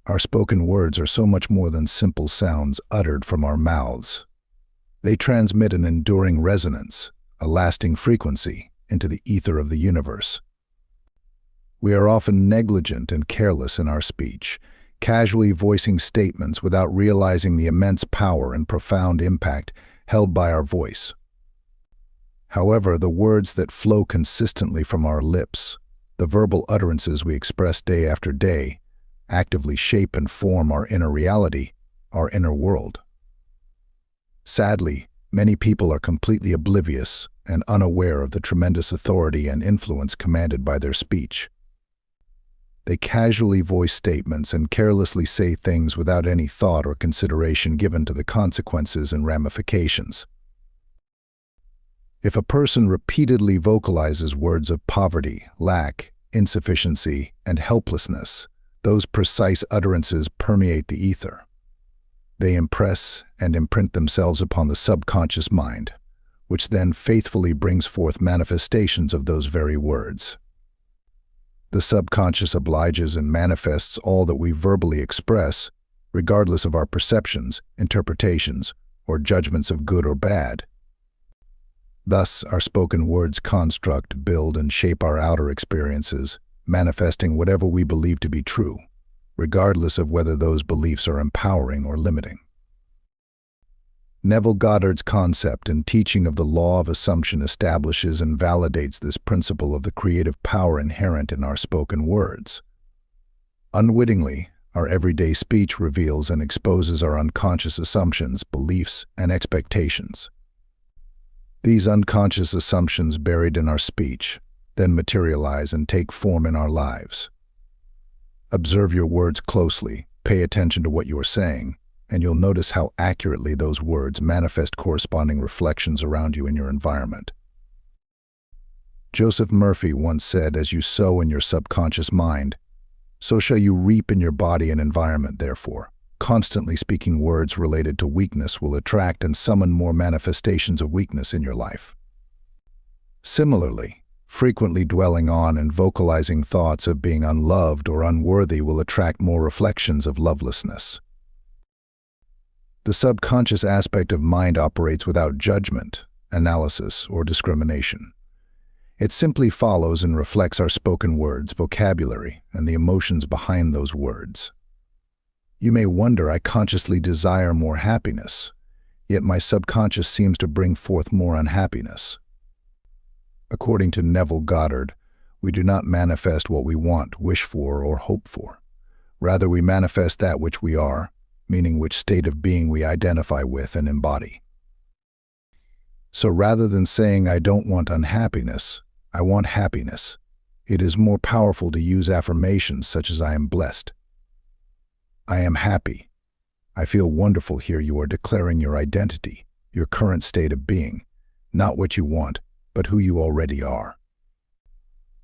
Our spoken words are so much more than simple sounds uttered from our mouths. They transmit an enduring resonance, a lasting frequency, into the ether of the universe. We are often negligent and careless in our speech, casually voicing statements without realizing the immense power and profound impact held by our voice. However, the words that flow consistently from our lips, the verbal utterances we express day after day, actively shape and form our inner reality, our inner world. Sadly, many people are completely oblivious and unaware of the tremendous authority and influence commanded by their speech. They casually voice statements and carelessly say things without any thought or consideration given to the consequences and ramifications. If a person repeatedly vocalizes words of poverty, lack, insufficiency, and helplessness, those precise utterances permeate the ether. They impress and imprint themselves upon the subconscious mind, which then faithfully brings forth manifestations of those very words. The subconscious obliges and manifests all that we verbally express, regardless of our perceptions, interpretations, or judgments of good or bad. Thus, our spoken words construct, build, and shape our outer experiences, manifesting whatever we believe to be true, regardless of whether those beliefs are empowering or limiting. Neville Goddard's concept and teaching of the law of assumption establishes and validates this principle of the creative power inherent in our spoken words. Unwittingly, our everyday speech reveals and exposes our unconscious assumptions, beliefs, and expectations. These unconscious assumptions buried in our speech then materialize and take form in our lives. Observe your words closely, pay attention to what you are saying, and you'll notice how accurately those words manifest corresponding reflections around you in your environment. Joseph Murphy once said, "As you sow in your subconscious mind, so shall you reap in your body and environment. Therefore, constantly speaking words related to weakness will attract and summon more manifestations of weakness in your life." Similarly, frequently dwelling on and vocalizing thoughts of being unloved or unworthy will attract more reflections of lovelessness. The subconscious aspect of mind operates without judgment, analysis, or discrimination. It simply follows and reflects our spoken words, vocabulary, and the emotions behind those words. You may wonder, I consciously desire more happiness, yet my subconscious seems to bring forth more unhappiness. According to Neville Goddard, we do not manifest what we want, wish for, or hope for. Rather, we manifest that which we are, meaning which state of being we identify with and embody. So rather than saying, "I don't want unhappiness, I want happiness," it is more powerful to use affirmations such as "I am blessed," "I am happy," "I feel wonderful." Here you are declaring your identity, your current state of being, not what you want, but who you already are.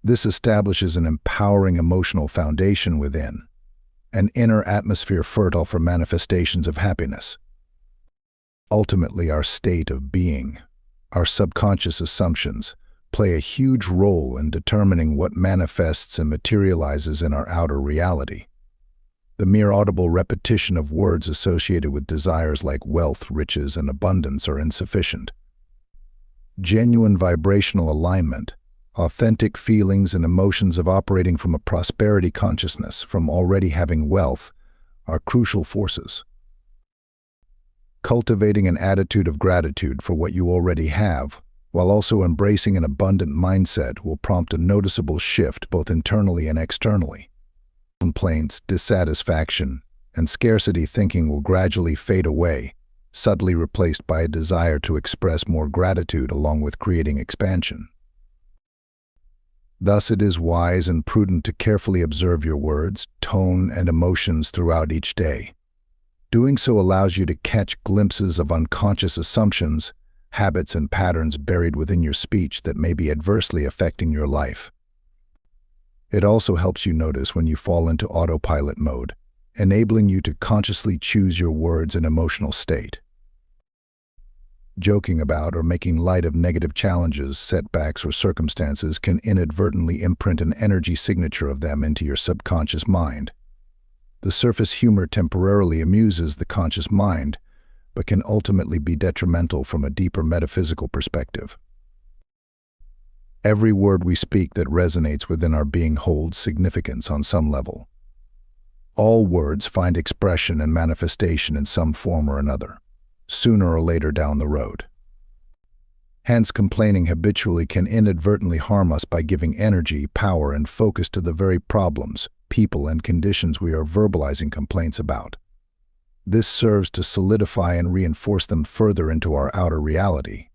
This establishes an empowering emotional foundation within, an inner atmosphere fertile for manifestations of happiness. Ultimately, our state of being, our subconscious assumptions, play a huge role in determining what manifests and materializes in our outer reality. The mere audible repetition of words associated with desires like wealth, riches, and abundance are insufficient. Genuine vibrational alignment, authentic feelings and emotions of operating from a prosperity consciousness, from already having wealth, are crucial forces. Cultivating an attitude of gratitude for what you already have, while also embracing an abundant mindset, will prompt a noticeable shift both internally and externally. Complaints, dissatisfaction, and scarcity thinking will gradually fade away, subtly replaced by a desire to express more gratitude along with creating expansion. Thus, it is wise and prudent to carefully observe your words, tone, and emotions throughout each day. Doing so allows you to catch glimpses of unconscious assumptions, habits, and patterns buried within your speech that may be adversely affecting your life. It also helps you notice when you fall into autopilot mode, enabling you to consciously choose your words and emotional state. Joking about or making light of negative challenges, setbacks, or circumstances can inadvertently imprint an energy signature of them into your subconscious mind. The surface humor temporarily amuses the conscious mind, but can ultimately be detrimental from a deeper metaphysical perspective. Every word we speak that resonates within our being holds significance on some level. All words find expression and manifestation in some form or another, sooner or later down the road. Hence, complaining habitually can inadvertently harm us by giving energy, power, and focus to the very problems, people, and conditions we are verbalizing complaints about. This serves to solidify and reinforce them further into our outer reality.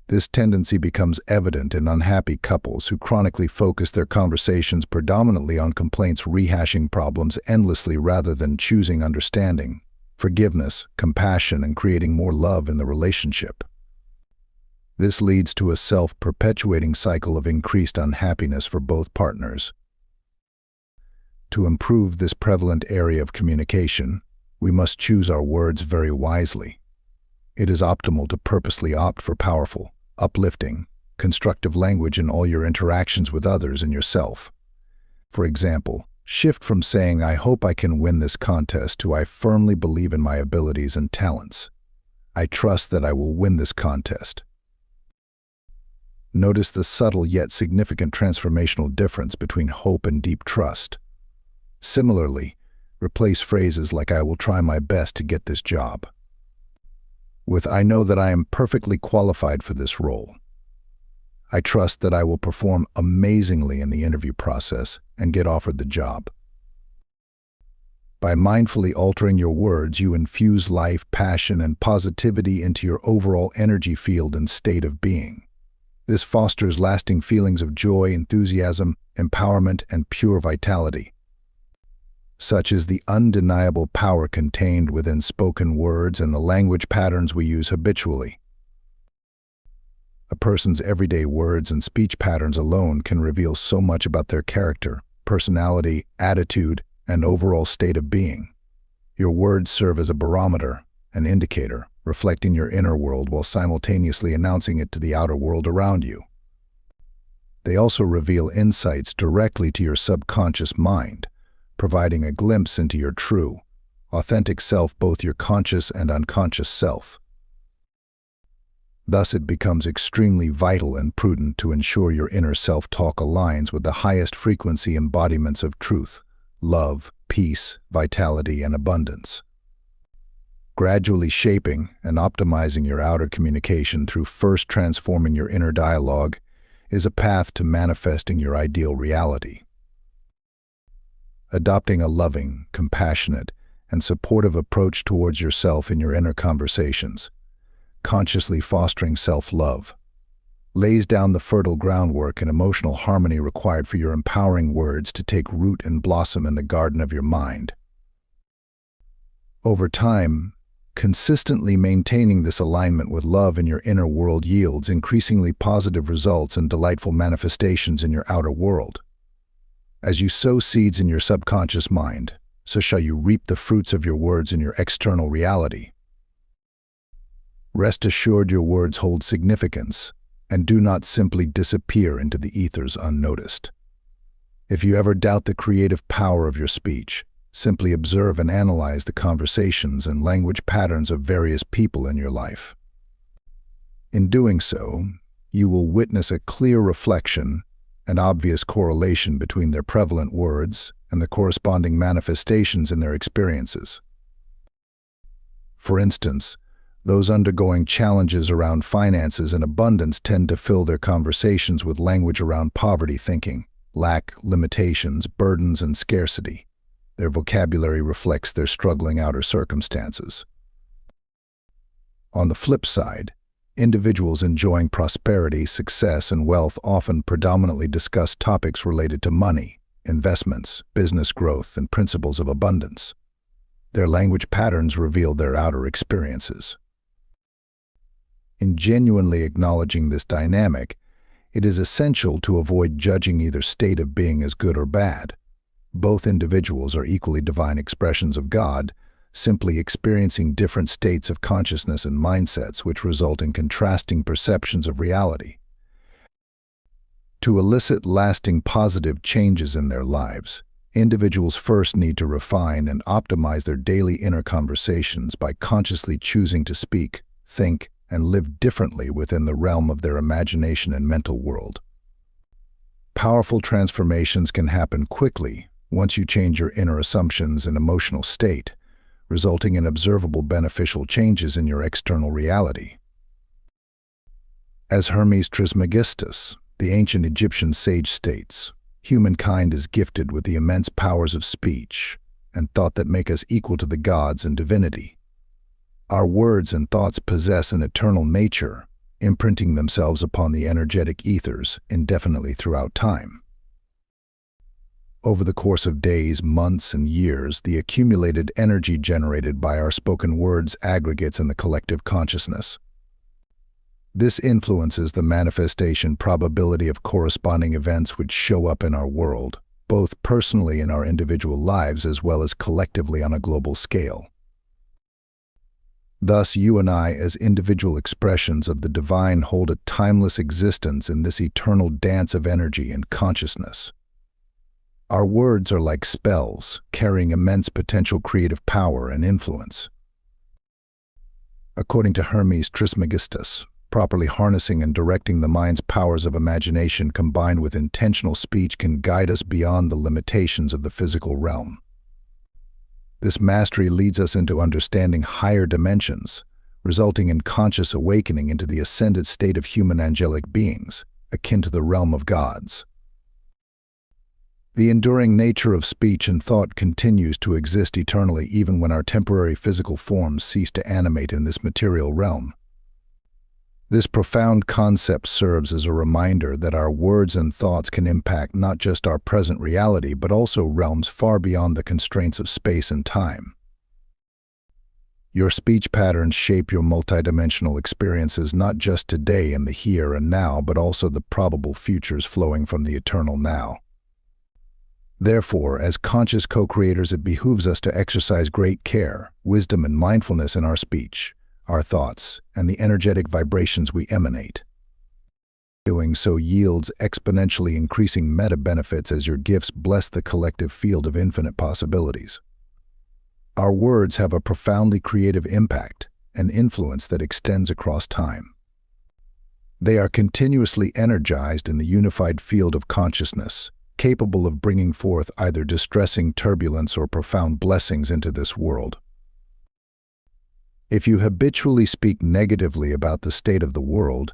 This tendency becomes evident in unhappy couples who chronically focus their conversations predominantly on complaints, rehashing problems endlessly rather than choosing understanding, forgiveness, compassion, and creating more love in the relationship. This leads to a self-perpetuating cycle of increased unhappiness for both partners. To improve this prevalent area of communication, we must choose our words very wisely. It is optimal to purposely opt for powerful, uplifting, constructive language in all your interactions with others and yourself. For example, shift from saying, "I hope I can win this contest," to "I firmly believe in my abilities and talents. I trust that I will win this contest." Notice the subtle yet significant transformational difference between hope and deep trust. Similarly, replace phrases like "I will try my best to get this job" with "I know that I am perfectly qualified for this role. I trust that I will perform amazingly in the interview process and get offered the job." By mindfully altering your words, you infuse life, passion, and positivity into your overall energy field and state of being. This fosters lasting feelings of joy, enthusiasm, empowerment, and pure vitality. Such is the undeniable power contained within spoken words and the language patterns we use habitually. A person's everyday words and speech patterns alone can reveal so much about their character, personality, attitude, and overall state of being. Your words serve as a barometer, an indicator, reflecting your inner world while simultaneously announcing it to the outer world around you. They also reveal insights directly to your subconscious mind, providing a glimpse into your true, authentic self, both your conscious and unconscious self. Thus, it becomes extremely vital and prudent to ensure your inner self-talk aligns with the highest frequency embodiments of truth, love, peace, vitality, and abundance. Gradually shaping and optimizing your outer communication through first transforming your inner dialogue is a path to manifesting your ideal reality. Adopting a loving, compassionate, and supportive approach towards yourself in your inner conversations, consciously fostering self-love, lays down the fertile groundwork and emotional harmony required for your empowering words to take root and blossom in the garden of your mind. Over time, consistently maintaining this alignment with love in your inner world yields increasingly positive results and delightful manifestations in your outer world. As you sow seeds in your subconscious mind, so shall you reap the fruits of your words in your external reality. Rest assured, your words hold significance and do not simply disappear into the ethers unnoticed. If you ever doubt the creative power of your speech, simply observe and analyze the conversations and language patterns of various people in your life. In doing so, you will witness a clear reflection and obvious correlation between their prevalent words and the corresponding manifestations in their experiences. For instance, those undergoing challenges around finances and abundance tend to fill their conversations with language around poverty thinking, lack, limitations, burdens, and scarcity. Their vocabulary reflects their struggling outer circumstances. On the flip side, individuals enjoying prosperity, success, and wealth often predominantly discuss topics related to money, investments, business growth, and principles of abundance. Their language patterns reveal their outer experiences. In genuinely acknowledging this dynamic, it is essential to avoid judging either state of being as good or bad. Both individuals are equally divine expressions of God, simply experiencing different states of consciousness and mindsets which result in contrasting perceptions of reality. To elicit lasting positive changes in their lives, Individuals first need to refine and optimize their daily inner conversations by consciously choosing to speak, think, and live differently within the realm of their imagination and mental world. Powerful transformations can happen quickly once you change your inner assumptions and emotional state, resulting in observable beneficial changes in your external reality. As Hermes Trismegistus, the ancient Egyptian sage, states, humankind is gifted with the immense powers of speech and thought that make us equal to the gods and divinity. Our words and thoughts possess an eternal nature, imprinting themselves upon the energetic ethers indefinitely throughout time. Over the course of days, months, and years, the accumulated energy generated by our spoken words aggregates in the collective consciousness. This influences the manifestation probability of corresponding events which show up in our world, both personally in our individual lives as well as collectively on a global scale. Thus, you and I, as individual expressions of the divine, hold a timeless existence in this eternal dance of energy and consciousness. Our words are like spells, carrying immense potential creative power and influence. According to Hermes Trismegistus, properly harnessing and directing the mind's powers of imagination combined with intentional speech can guide us beyond the limitations of the physical realm. This mastery leads us into understanding higher dimensions, resulting in conscious awakening into the ascended state of human angelic beings, akin to the realm of gods. The enduring nature of speech and thought continues to exist eternally even when our temporary physical forms cease to animate in this material realm. This profound concept serves as a reminder that our words and thoughts can impact not just our present reality but also realms far beyond the constraints of space and time. Your speech patterns shape your multidimensional experiences not just today in the here and now but also the probable futures flowing from the eternal now. Therefore, as conscious co-creators, it behooves us to exercise great care, wisdom, and mindfulness in our speech, our thoughts, and the energetic vibrations we emanate. Doing so yields exponentially increasing meta-benefits as your gifts bless the collective field of infinite possibilities. Our words have a profoundly creative impact, an influence that extends across time. They are continuously energized in the unified field of consciousness, capable of bringing forth either distressing turbulence or profound blessings into this world. If you habitually speak negatively about the state of the world,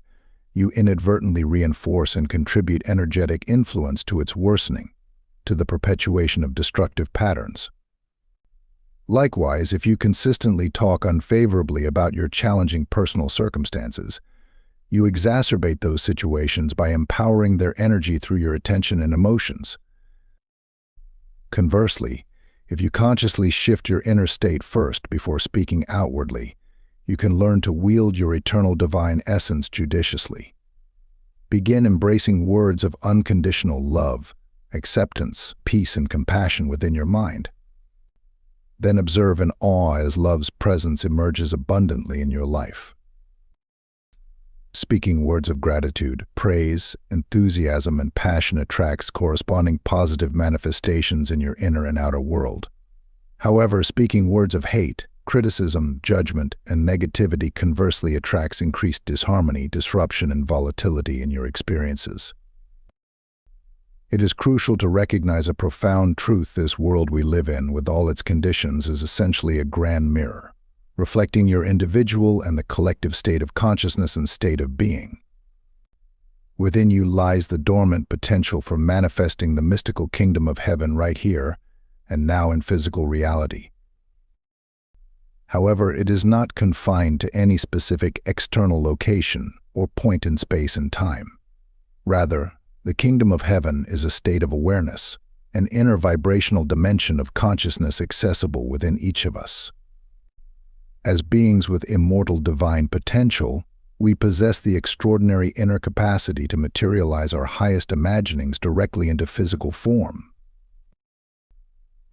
you inadvertently reinforce and contribute energetic influence to its worsening, to the perpetuation of destructive patterns. Likewise, if you consistently talk unfavorably about your challenging personal circumstances, you exacerbate those situations by empowering their energy through your attention and emotions. Conversely, if you consciously shift your inner state first before speaking outwardly, you can learn to wield your eternal divine essence judiciously. Begin embracing words of unconditional love, acceptance, peace, and compassion within your mind. Then observe in awe as love's presence emerges abundantly in your life. Speaking words of gratitude, praise, enthusiasm, and passion attracts corresponding positive manifestations in your inner and outer world. However, speaking words of hate, criticism, judgment, and negativity conversely attracts increased disharmony, disruption, and volatility in your experiences. It is crucial to recognize a profound truth: this world we live in, with all its conditions, is essentially a grand mirror, reflecting your individual and the collective state of consciousness and state of being. Within you lies the dormant potential for manifesting the mystical kingdom of heaven right here and now in physical reality. However, it is not confined to any specific external location or point in space and time. Rather, the kingdom of heaven is a state of awareness, an inner vibrational dimension of consciousness accessible within each of us. As beings with immortal divine potential, we possess the extraordinary inner capacity to materialize our highest imaginings directly into physical form.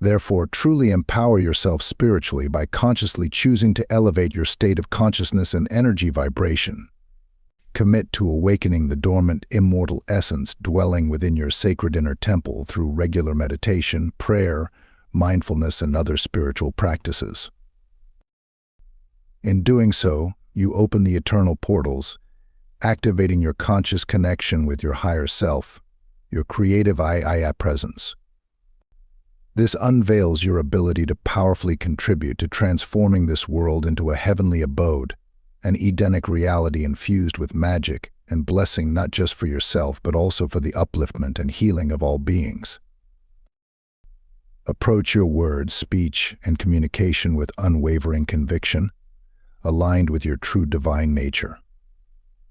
Therefore, truly empower yourself spiritually by consciously choosing to elevate your state of consciousness and energy vibration. Commit to awakening the dormant, immortal essence dwelling within your sacred inner temple through regular meditation, prayer, mindfulness, and other spiritual practices. In doing so, you open the eternal portals, activating your conscious connection with your higher self, your creative I presence. This unveils your ability to powerfully contribute to transforming this world into a heavenly abode, an Edenic reality infused with magic and blessing not just for yourself but also for the upliftment and healing of all beings. Approach your words, speech, and communication with unwavering conviction, aligned with your true divine nature.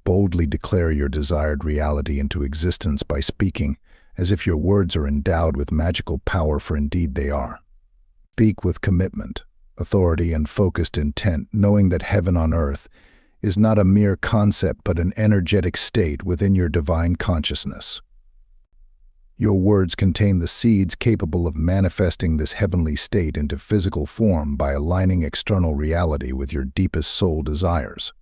Boldly declare your desired reality into existence by speaking as if your words are endowed with magical power, for indeed they are. Speak with commitment, authority, and focused intent, knowing that heaven on earth is not a mere concept but an energetic state within your divine consciousness. Your words contain the seeds capable of manifesting this heavenly state into physical form by aligning external reality with your deepest soul desires.